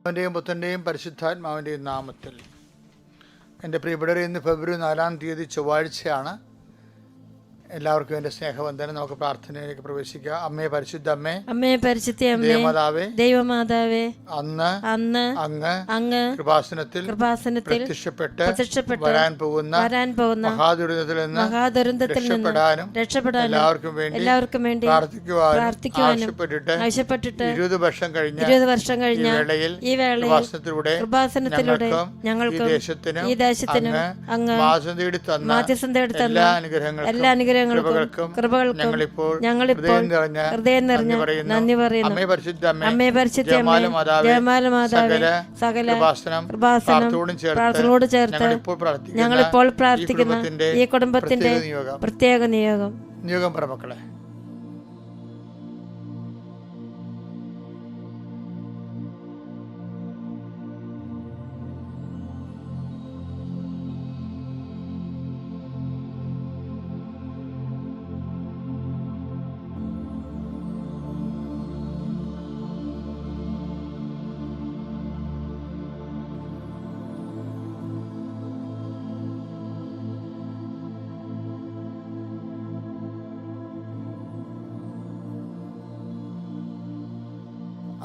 അവൻ്റെയും പുത്രൻ്റെയും പരിശുദ്ധാത്മാവിൻ്റെയും നാമത്തിൽ. എൻ്റെ പ്രിയപ്പെട്ടവരെ, ഇന്ന് ഫെബ്രുവരി 4 ചൊവ്വാഴ്ചയാണ്. എല്ലാവർക്കും എൻ്റെ സ്നേഹവന്ദനം. നമുക്ക് പ്രാർത്ഥനയിലേക്ക് പ്രവേശിക്കാം. അമ്മേ, പരിശുദ്ധ അമ്മേ, അമ്മേ പരിശുദ്ധ അമ്മേ, ദൈവമാതാവേ, ദൈവമാതാവേ, അന്ന് അങ്ങ് കൃപാസനത്തിൽ പ്രത്യക്ഷപ്പെട്ട് വരാൻ പോകുന്ന മഹാദുരന്തത്തിൽ നിന്ന് രക്ഷപ്പെടാനും എല്ലാവർക്കും വേണ്ടി പ്രാർത്ഥിക്കുവാനും ആവശ്യപ്പെട്ടിട്ട് 20 വർഷം കഴിഞ്ഞ ഈ വേളയിൽ കൃപാസനത്തിലൂടെ ഞങ്ങൾക്ക് ഈ ദേശത്തിനും അങ്ങ് മാധ്യസ്ഥം തേടി തന്ന എല്ലാ അനുഗ്രഹങ്ങൾക്കും കൃപകൾക്കും ഞങ്ങളിപ്പോൾ ഹൃദയം നിറഞ്ഞ നന്ദി പറയുന്നു. അമ്മേ പരിശുദ്ധ അമ്മേ, ജയമാല മാതാവേ, സകല പ്രാർത്ഥനയോട് ചേർത്ത് ഞങ്ങളിപ്പോൾ പ്രാർത്ഥിക്കുന്ന ഈ കുടുംബത്തിന്റെ പ്രത്യേക നിയോഗം പറമക്കളെ.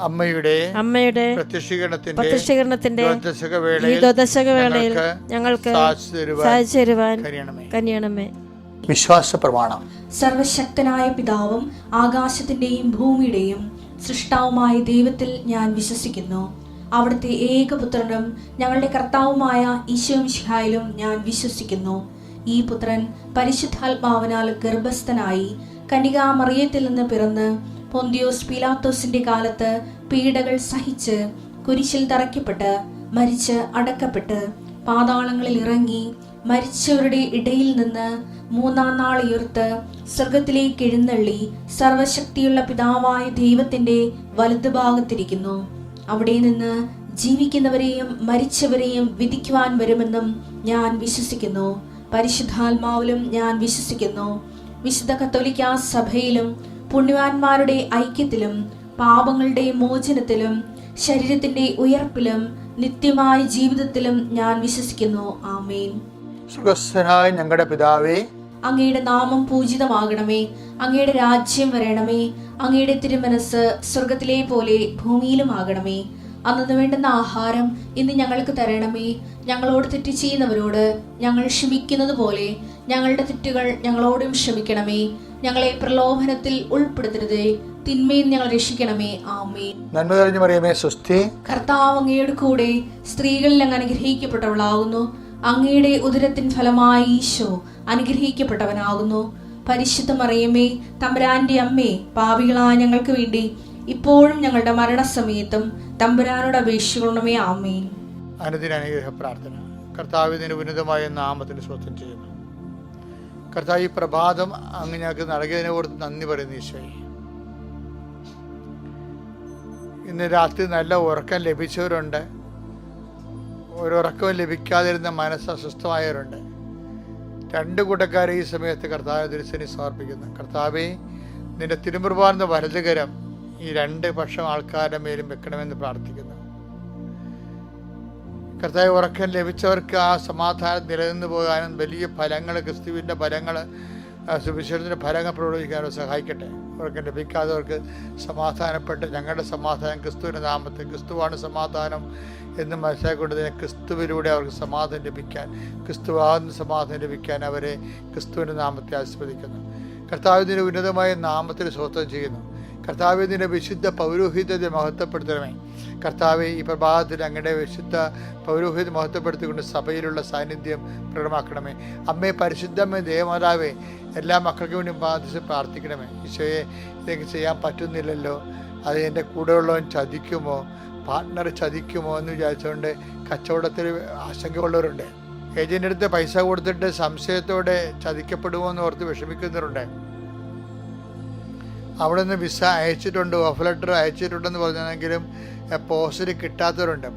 അമ്മയുടെ പ്രത്യക്ഷീകരണത്തിന്റെ ഈ ദശകവേളയിൽ ഞങ്ങൾക്ക് സാധിച്ചു തരുവാൻ കനിയണമേ. വിശ്വാസ പ്രമാണം. സർവശക്തനായ പിതാവും ആകാശത്തിന്റെയും ഭൂമിയുടെയും സൃഷ്ടാവുമായ ദൈവത്തിൽ ഞാൻ വിശ്വസിക്കുന്നു. അവിടുത്തെ ഏകപുത്രനും ഞങ്ങളുടെ കർത്താവുമായ ഈശോ മിശിഹായിലും ഞാൻ വിശ്വസിക്കുന്നു. ഈ പുത്രൻ പരിശുദ്ധാത്മാവിനാൽ ഗർഭസ്ഥനായി കന്യകാമറിയത്തിൽ നിന്ന് പിറന്ന് പൊന്തിയോസ് പീലാത്തോസിന്റെ കാലത്ത് പീഡകൾ സഹിച്ച് കുരിശിൽ തറയ്ക്കപ്പെട്ട് മരിച്ച് അടക്കപ്പെട്ട് പാതാളങ്ങളിൽ ഇറങ്ങി മരിച്ചവരുടെ ഇടയിൽ നിന്ന് 3-ാം നാൾ ഉയർത്ത് സ്വർഗത്തിലേക്ക് എഴുന്നള്ളി സർവശക്തിയുള്ള പിതാവായ ദൈവത്തിന്റെ വലതുഭാഗത്തിരിക്കുന്നു. അവിടെ നിന്ന് ജീവിക്കുന്നവരെയും മരിച്ചവരെയും വിധിക്കുവാൻ വരുമെന്നും ഞാൻ വിശ്വസിക്കുന്നു. പരിശുദ്ധാത്മാവിലും ഞാൻ വിശ്വസിക്കുന്നു. വിശുദ്ധ കത്തോലിക്കാ സഭയിലും പുണ്യവാന്മാരുടെ ഐക്യത്തിലും പാപങ്ങളുടെ മോചനത്തിലും ശരീരത്തിന്റെ ഉയർപ്പിലും നിത്യമായ ജീവിതത്തിലും ഞാൻ വിശ്വസിക്കുന്നു. ആമേൻ. സ്വർഗ്ഗസ്ഥനായ ഞങ്ങളുടെ പിതാവേ, അങ്ങയുടെ നാമം പൂജിതമാകണമേ. അങ്ങയുടെ രാജ്യം വരണമേ. അങ്ങയുടെ തിരുമനസ് സ്വർഗത്തിലെ പോലെ ഭൂമിയിലും ആകണമേ. അന്നു വേണ്ടുന്ന ആഹാരം ഇന്ന് ഞങ്ങൾക്ക് തരണമേ. ഞങ്ങളോട് തെറ്റ് ചെയ്യുന്നവരോട് ഞങ്ങൾ ക്ഷമിക്കുന്നത് പോലെ ഞങ്ങളുടെ തെറ്റുകൾ ഞങ്ങളോടും ക്ഷമിക്കണമേ. ഞങ്ങളെ പ്രലോഭനത്തിൽ ഉൾപ്പെടുത്തരുതേ, തിന്മയിൽ ഞങ്ങൾ രക്ഷിക്കണമേ. ആമേൻ. നന്മ നിറഞ്ഞ മറിയമേ, സ്വസ്തി. കർത്താവ് അങ്ങയുടെ കൂടെ സ്ത്രീകളിൽ അങ്ങ് അനുഗ്രഹിക്കപ്പെട്ടവളാകുന്നു. അങ്ങയുടെ ഉദരത്തിൻ ഫലമായി ഈശോ അനുഗ്രഹിക്കപ്പെട്ടവനാകുന്നു. പരിശുദ്ധ മറിയമേ, തമ്പുരാന്റെ അമ്മേ, പാപികളായ ഞങ്ങൾക്ക് വേണ്ടി ഇപ്പോഴും ഞങ്ങളുടെ മരണസമയത്തും തമ്പുരാനോട് അപേക്ഷിക്കണമേ. ആമേൻ. അനുദിന അനുഗ്രഹ പ്രാർത്ഥന. കർത്താവിന്റെ ഉന്നതമായ നാമത്തിന് സ്വസ്ഥം ചെയ്യുന്നു. കർത്താവ്, ഈ പ്രഭാതം അങ്ങ് ഞങ്ങൾക്ക് നൽകിയതിനെ ഓർത്ത് നന്ദി പറയുന്നു. ഈശോയെ, ഇന്ന് രാത്രി നല്ല ഉറക്കം ലഭിച്ചവരുണ്ട്, ഒരുറക്കവും ലഭിക്കാതിരുന്ന മനസ്സ് അസ്വസ്ഥമായവരുണ്ട്. 2 കൂട്ടക്കാരെ ഈ സമയത്ത് കർത്താവ് തിരുസന്നിധിയിൽ സമർപ്പിക്കുന്നു. കർത്താവേ, നിന്റെ തിരുമുറുപാർന്ന വലതുകരം ഈ 2 പക്ഷം ആൾക്കാരുടെ മേലും വെക്കണമെന്ന് പ്രാർത്ഥിക്കുന്നു. കർത്താവ്, ഉറക്കം ലഭിച്ചവർക്ക് ആ സമാധാനം നിലനിന്ന് പോകാനും വലിയ ഫലങ്ങൾ, ക്രിസ്തുവിൻ്റെ ഫലങ്ങൾ, സുവിശേഷത്തിൻ്റെ ഫലങ്ങൾ പ്രയോഗിക്കാനും സഹായിക്കട്ടെ. ഉറക്കം ലഭിക്കാത്തവർക്ക് സമാധാനപ്പെട്ട് ഞങ്ങളുടെ സമാധാനം ക്രിസ്തുവിൻ്റെ നാമത്തിൽ, ക്രിസ്തുവാണ് സമാധാനം എന്ന് മനസ്സിലാക്കിക്കൊണ്ട് തന്നെ ക്രിസ്തുവിലൂടെ അവർക്ക് സമാധാനം ലഭിക്കാൻ, ക്രിസ്തുവാകുന്ന സമാധാനം ലഭിക്കാൻ അവരെ ക്രിസ്തുവിൻ്റെ നാമത്തെ ആസ്വദിക്കുന്നു. കർത്താവിൻ്റെ ഉന്നതമായ നാമത്തിൽ സ്വസ്ഥം ചെയ്യുന്നു. കർത്താവിൻ്റെ വിശുദ്ധ പൗരോഹിത്യത്തെ മഹത്വപ്പെടുത്തണമേ. കർത്താവെ, ഈ പ്രഭാതത്തിൽ അങ്ങയുടെ വിശുദ്ധ പൗരോഹിത്യം മഹത്വപ്പെടുത്തിക്കൊണ്ട് സഭയിലുള്ള സാന്നിധ്യം പ്രകടമാക്കണമേ. അമ്മേ, പരിശുദ്ധമ്മേ, ദേവമാതാവേ, എല്ലാ മക്കൾക്കും വേണ്ടി ബാധിച്ച് പ്രാർത്ഥിക്കണമേ. ഈശോയെ, ഇതെനിക്ക് ചെയ്യാൻ പറ്റുന്നില്ലല്ലോ, അത് എൻ്റെ കൂടെയുള്ളവൻ ചതിക്കുമോ, പാർട്ട്ണർ ചതിക്കുമോ എന്ന് വിചാരിച്ചുകൊണ്ട് കച്ചവടത്തിൽ ആശങ്കയുള്ളവരുണ്ട്. ഏജൻ്റ് അടുത്ത് പൈസ കൊടുത്തിട്ട് സംശയത്തോടെ ചതിക്കപ്പെടുമോ എന്ന് ഓർത്ത് വിഷമിക്കുന്നവരുണ്ട്. അവിടെ നിന്ന് വിസ അയച്ചിട്ടുണ്ട്, ഓഫർ ലെറ്റർ അയച്ചിട്ടുണ്ടെന്ന് പറഞ്ഞെങ്കിലും പോസ്റ്റിൽ കിട്ടാത്തവരുണ്ട്.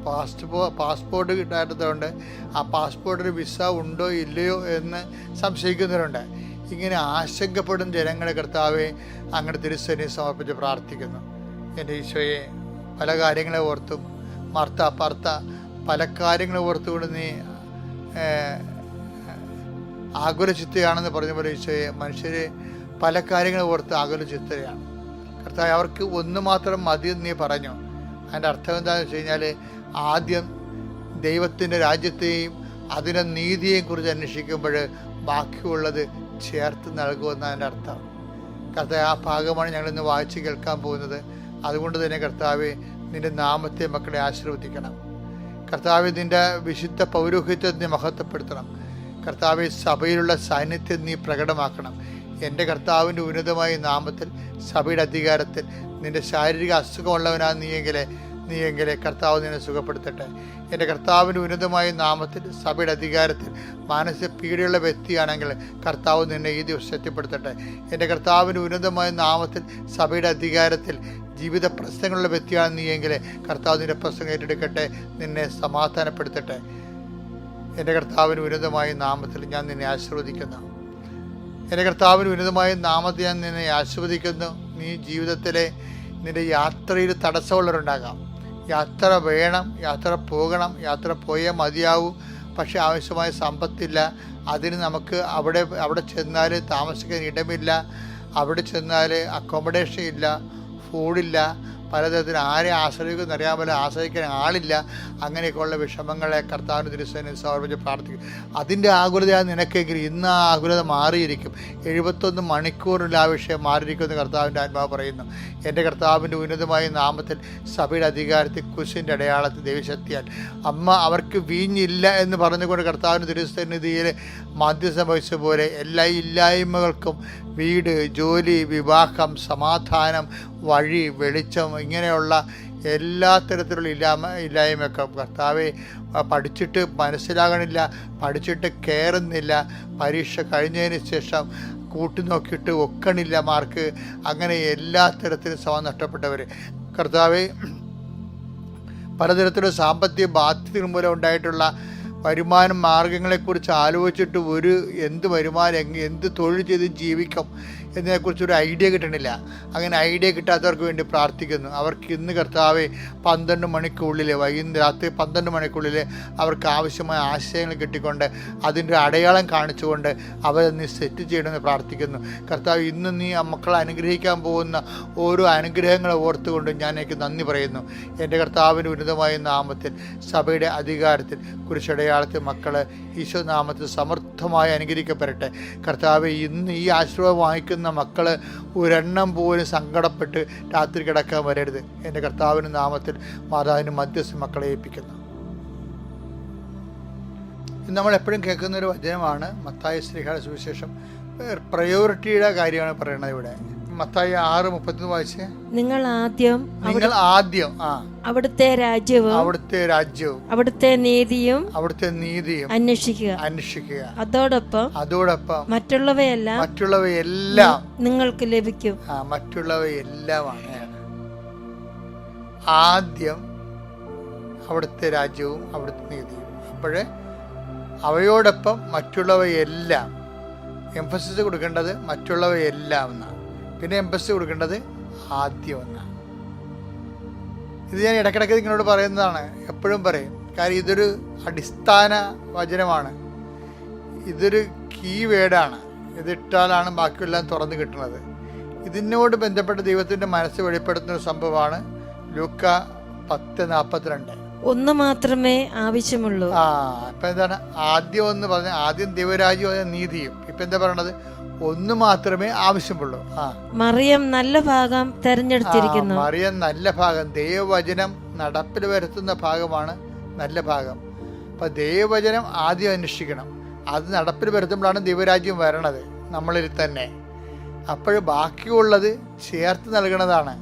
പാസ്പോർട്ട് കിട്ടാത്തതുകൊണ്ട് ആ പാസ്പോർട്ടിൽ വിസ ഉണ്ടോ ഇല്ലയോ എന്ന് സംശയിക്കുന്നവരുണ്ട്. ഇങ്ങനെ ആശങ്കപ്പെടുന്ന ജനങ്ങളെ കർത്താവെ അങ്ങയുടെ തിരുസന്നിധിയിൽ സമർപ്പിച്ച് പ്രാർത്ഥിക്കുന്നു. എൻ്റെ ഈശോയെ, പല കാര്യങ്ങളെ ഓർത്തും പാർത്ത പല കാര്യങ്ങൾ ഓർത്തുകൊണ്ട് നീ ആകുലചിത്തയാണെന്ന് പറഞ്ഞ പോലെ ഈശോയെ, മനുഷ്യർ പല കാര്യങ്ങൾ ഓർത്ത് ആകുലചിത്തയാണ് കർത്താവ്. അവർക്ക് ഒന്ന് മാത്രം മതി നീ പറഞ്ഞു. അതിൻ്റെ അർത്ഥം എന്താണെന്ന് വെച്ച് കഴിഞ്ഞാൽ, ആദ്യം ദൈവത്തിൻ്റെ രാജ്യത്തെയും അതിൻ്റെ നീതിയെയും കുറിച്ച് അന്വേഷിക്കുമ്പോൾ ബാക്കിയുള്ളത് ചേർത്ത് നൽകുമെന്നാണ് അതിൻ്റെ അർത്ഥം. കർത്താവ്, ആ ഭാഗമാണ് ഞങ്ങളിന്ന് വായിച്ച് കേൾക്കാൻ പോകുന്നത്. അതുകൊണ്ട് തന്നെ കർത്താവെ, നിൻ്റെ നാമത്തെ മക്കളെ ആശീർവദിക്കണം. കർത്താവെ, നിൻ്റെ വിശുദ്ധ പൗരോഹിത്യത്തെ നീ മഹത്വപ്പെടുത്തണം. കർത്താവെ, സഭയിലുള്ള സാന്നിധ്യം നീ പ്രകടമാക്കണം. എൻ്റെ കർത്താവിൻ്റെ ഉന്നതമായ നാമത്തിൽ, സഭയുടെ അധികാരത്തിൽ, നിൻ്റെ ശാരീരിക അസുഖമുള്ളവനാ നീയെങ്കിലെ കർത്താവ് നിന്നെ സുഖപ്പെടുത്തട്ടെ. എൻ്റെ കർത്താവിൻ്റെ ഉന്നതമായ നാമത്തിൽ, സഭയുടെ അധികാരത്തിൽ മാനസിക പീഡയുള്ള വ്യക്തിയാണെങ്കിൽ കർത്താവ് നിന്നെ ഈ ദിവസം എത്തിപ്പെടുത്തട്ടെ. എൻ്റെ കർത്താവിൻ്റെ ഉന്നതമായ നാമത്തിൽ, സഭയുടെ അധികാരത്തിൽ ജീവിത പ്രശ്നങ്ങളുള്ള വ്യക്തിയാണ് നീയെങ്കിൽ കർത്താവ് നിന്റെ പ്രശ്നം ഏറ്റെടുക്കട്ടെ, നിന്നെ സമാധാനപ്പെടുത്തട്ടെ. എൻ്റെ കർത്താവിന് ഉന്നതമായ നാമത്തിൽ ഞാൻ നിന്നെ ആശീർവദിക്കുന്നു. എൻ്റെ കർത്താവിന് ഉന്നതമായ നാമത്തിൽ ഞാൻ നിന്നെ ആശീർവദിക്കുന്നു. നീ ജീവിതത്തിലെ നിൻ്റെ യാത്രയിൽ തടസ്സമുള്ളവരുണ്ടാകാം. യാത്ര വേണം, യാത്ര പോകണം, യാത്ര പോയേ മതിയാവൂ. പക്ഷെ ആവശ്യമായ സമ്പത്തില്ല. അതിന് നമുക്ക് അവിടെ ചെന്നാൽ താമസിക്കാൻ ഇടമില്ല, അവിടെ ചെന്നാൽ അക്കോമഡേഷൻ ഇല്ല, ഫുഡില്ല, പലതരത്തിൽ ആരെ ആശ്രയിക്കുമെന്ന് അറിയാൻ പോലെ ആശ്രയിക്കാൻ ആളില്ല. അങ്ങനെയൊക്കെയുള്ള വിഷമങ്ങളെ കർത്താവിന് തിരുസേനയിൽ സമർപ്പിച്ച് പ്രാർത്ഥിക്കും. അതിൻ്റെ ആകുലതയാണ് നിനക്കെങ്കിൽ ഇന്ന് ആ ആകുലത മാറിയിരിക്കും. 71 മണിക്കൂറിൽ ആ വിഷയം മാറിയിരിക്കുമെന്ന് കർത്താവിൻ്റെ ആത്മാവ് പറയുന്നു. എൻ്റെ കർത്താവിൻ്റെ ഉന്നതമായ നാമത്തിൽ, സഭയുടെ അധികാരത്തിൽ, കുരിശിൻ്റെ അടയാളത്തിൽ, ദൈവശക്തിയാൽ അമ്മ അവർക്ക് വീഞ്ഞില്ല എന്ന് പറഞ്ഞുകൊണ്ട് കർത്താവിൻ്റെ തിരുസന്നിധിയിൽ മധ്യസ്ഥം വഹിച്ച പോലെ എല്ലാ ഇല്ലായ്മകൾക്കും വീട്, ജോലി, വിവാഹം, സമാധാനം, വഴി, വെളിച്ചം, ഇങ്ങനെയുള്ള എല്ലാ തരത്തിലുള്ള ഇല്ലായ്മയൊക്കെ കർത്താവെ, പഠിച്ചിട്ട് മനസ്സിലാകണില്ല, പഠിച്ചിട്ട് കയറുന്നില്ല, പരീക്ഷ കഴിഞ്ഞതിന് ശേഷം കൂട്ടി നോക്കിയിട്ട് ഒക്കണില്ല മാർക്ക്, അങ്ങനെ എല്ലാ തരത്തിലും സമം നഷ്ടപ്പെട്ടവർ കർത്താവെ, പലതരത്തിലുള്ള സാമ്പത്തിക ബാധ്യതകൾ മൂലം ഉണ്ടായിട്ടുള്ള വരുമാന മാർഗങ്ങളെക്കുറിച്ച് ആലോചിച്ചിട്ട് എന്ത് വരുമാനം, എന്ത് തൊഴിൽ ചെയ്ത് ജീവിക്കും എന്നതിനെക്കുറിച്ചൊരു ഐഡിയ കിട്ടണില്ല. അങ്ങനെ ഐഡിയ കിട്ടാത്തവർക്ക് വേണ്ടി പ്രാർത്ഥിക്കുന്നു. അവർക്ക് ഇന്ന് കർത്താവെ 12 മണിക്കുള്ളിൽ, രാത്രി 12 മണിക്കുള്ളിൽ അവർക്ക് ആവശ്യമായ ആശയങ്ങൾ കിട്ടിക്കൊണ്ട് അതിൻ്റെ അടയാളം കാണിച്ചുകൊണ്ട് അവരെ നീ സെറ്റ് ചെയ്യണമെന്ന് പ്രാർത്ഥിക്കുന്നു. കർത്താവ്, ഇന്ന് നീ ആ മക്കളെ അനുഗ്രഹിക്കാൻ പോകുന്ന ഓരോ അനുഗ്രഹങ്ങളെ ഓർത്തുകൊണ്ട് ഞാൻ എനിക്ക് നന്ദി പറയുന്നു. എൻ്റെ കർത്താവിൻ്റെ ഉന്നതമായ നാമത്തിൽ, സഭയുടെ അധികാരത്തിൽ, കുരിശടയാളത്തിൽ മക്കൾ ഈശോ നാമത്തിൽ സമർത്ഥമായി അനുഗ്രഹിക്കപ്പെടട്ടെ. കർത്താവ്, ഇന്ന് ഈ ആശീർവാദം വാങ്ങിക്കുന്ന മക്കൾ ഒരെണ്ണം പോലും സങ്കടപ്പെട്ട് രാത്രി കിടക്കാൻ വരരുത്. എൻ്റെ കർത്താവിൻ്റെ നാമത്തിൽ മാതാവിന് മധ്യസ്ഥ മക്കളെ ഏൽപ്പിക്കുന്നു. നമ്മൾ എപ്പോഴും കേൾക്കുന്നൊരു വചനമാണ് മത്തായി ശ്ലീഹായുടെ സുവിശേഷം. പ്രയോറിറ്റിയുടെ കാര്യമാണ് പറയുന്നത് ഇവിടെ. മത്തായി 6:31 വായിച്ചേ. നിങ്ങൾ ആദ്യം അവിടുത്തെ രാജ്യവും അവിടുത്തെ നീതിയും അന്വേഷിക്കുക. അതോടൊപ്പം മറ്റുള്ളവയെല്ലാം നിങ്ങൾക്ക് ലഭിക്കും. മറ്റുള്ളവയെല്ലാമാണ് ആദ്യം അവിടുത്തെ രാജ്യവും അവിടുത്തെ നീതിയും. അപ്പോഴേ അവയോടൊപ്പം മറ്റുള്ളവയെല്ലാം, എംഫസിസ് കൊടുക്കേണ്ടത് മറ്റുള്ളവയെല്ലാം എന്നാണ്. പിന്നെ എംഫസിസ് കൊടുക്കേണ്ടത് ആദ്യം എന്നാണ്. ഇത് ഞാൻ ഇടയ്ക്കിടയ്ക്ക് നിങ്ങളോട് പറയുന്നതാണ്, എപ്പോഴും പറയും. കാര്യം ഇതൊരു അടിസ്ഥാന വചനമാണ്, ഇതൊരു കീ വേർഡാണ്. ഇതിട്ടാലാണ് ബാക്കിയെല്ലാം തുറന്നു കിട്ടുന്നത്. ഇതിനോട് ബന്ധപ്പെട്ട് ദൈവത്തിൻ്റെ മനസ്സ് വെളിപ്പെടുത്തുന്ന ഒരു സംഭവമാണ് ലൂക്ക 10:42. ഒന്ന് മാത്രമേ ആവശ്യമുള്ളൂ. ഇപ്പം എന്താണ് ആദ്യം എന്ന് പറഞ്ഞാൽ, ആദ്യം ദൈവരാജ്യവും നീതിയും. ഇപ്പം എന്താ പറയണത്? ഒന്ന് മാത്രമേ ആവശ്യമുള്ളൂ. മറിയം നല്ല ഭാഗം തെരഞ്ഞെടുത്തിരിക്കുന്നു. മറിയം നല്ല ഭാഗം, ദൈവവചനം നടപ്പിൽ വരുത്തുന്ന ഭാഗമാണ് നല്ല ഭാഗം. അപ്പം ദൈവവചനം ആദ്യം അന്വേഷിക്കണം. അത് നടപ്പിൽ വരുത്തുമ്പോഴാണ് ദൈവരാജ്യം വരണത് നമ്മളിൽ തന്നെ. അപ്പോൾ ബാക്കിയുള്ളത് ചേർത്ത് നൽകണതാണ്.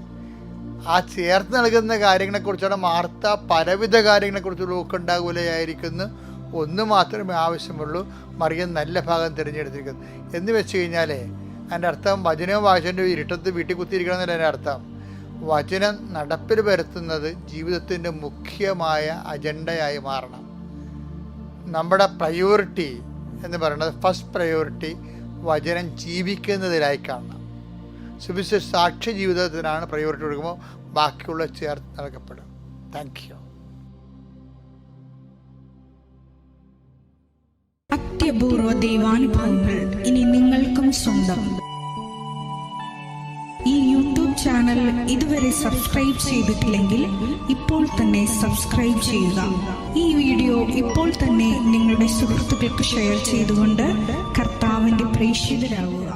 ആ ചേർത്ത് നൽകുന്ന കാര്യങ്ങളെക്കുറിച്ചാണ് മാർത്ത പലവിധ കാര്യങ്ങളെക്കുറിച്ചുള്ള ഊക്കുണ്ടാകുകയായിരിക്കുന്നു. ഒന്ന് മാത്രമേ ആവശ്യമുള്ളൂ, മറിയം നല്ല ഭാഗം തിരഞ്ഞെടുത്തിരിക്കുന്നു എന്ന് വെച്ച് കഴിഞ്ഞാൽ അതിൻ്റെ അർത്ഥം വചനവും വായിച്ചതിൻ്റെ ഇരുട്ടത്ത് വീട്ടിൽ കുത്തിയിരിക്കണം എന്നല്ല എൻ്റെ അർത്ഥം. വചനം നടപ്പിൽ വരുത്തുന്നത് ജീവിതത്തിൻ്റെ മുഖ്യമായ അജണ്ടയായി മാറണം. നമ്മുടെ പ്രയോറിറ്റി എന്ന് പറയുന്നത്, ഫസ്റ്റ് പ്രയോറിറ്റി വചനം ജീവിക്കുന്നതിലായി കാണണം. സുവിശേഷ സാക്ഷ്യ ജീവിതത്തിനാണ് പ്രയോറിറ്റി കൊടുക്കുമ്പോൾ ബാക്കിയുള്ള ചേർത്ത് നൽകപ്പെടും. Thank you. അത്യപൂർവ ദൈവാനുഭവങ്ങൾ ഇനി നിങ്ങൾക്കും സ്വന്തം. ഈ യൂട്യൂബ് ചാനൽ ഇതുവരെ സബ്സ്ക്രൈബ് ചെയ്തിട്ടില്ലെങ്കിൽ ഇപ്പോൾ തന്നെ സബ്സ്ക്രൈബ് ചെയ്യുക. ഈ വീഡിയോ ഇപ്പോൾ തന്നെ നിങ്ങളുടെ സുഹൃത്തുക്കൾക്ക് ഷെയർ ചെയ്തുകൊണ്ട് കർത്താവിന്റെ പ്രേക്ഷിതരാകുക.